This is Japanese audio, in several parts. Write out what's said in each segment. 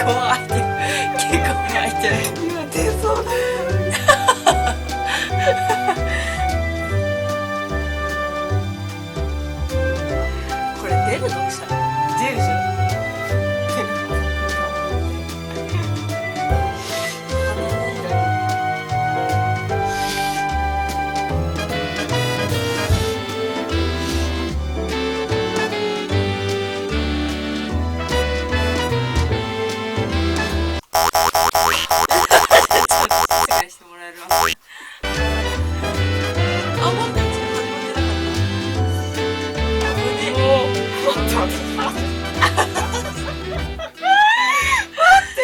構空いてる。結構空いてる。今出そうだ。これ出るのさ。出るじゃん。してもらえるわ。あ、待って、始まってなかった。待って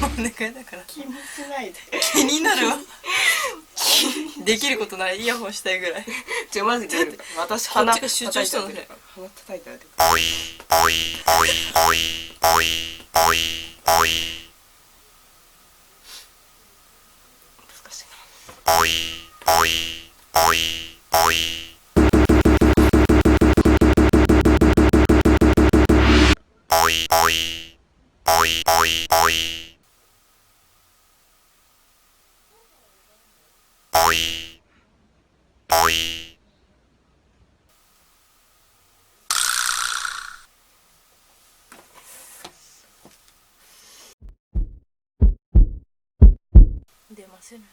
お願いだから。気にしないで。気になるわ。できることない、イヤホンしたいぐらい。じゃあマジでやる。私こっちが集中したのね。鼻叩いてあげて。難しい出ません。待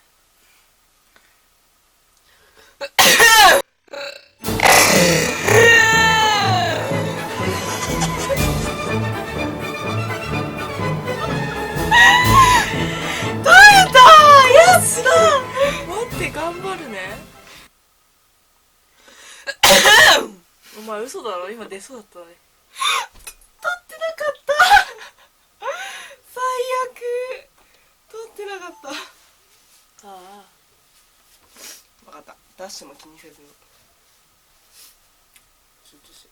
って、頑張るね。お前嘘だろ、今出そうだったのに。撮ってなかった。最悪。撮ってなかった。ああ、分かった。ダッシュも気にせずに集中し。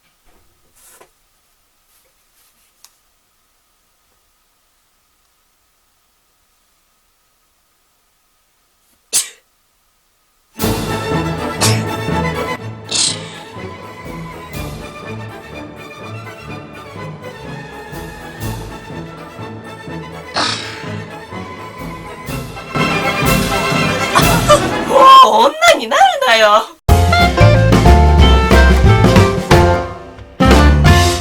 もう女になるなよ。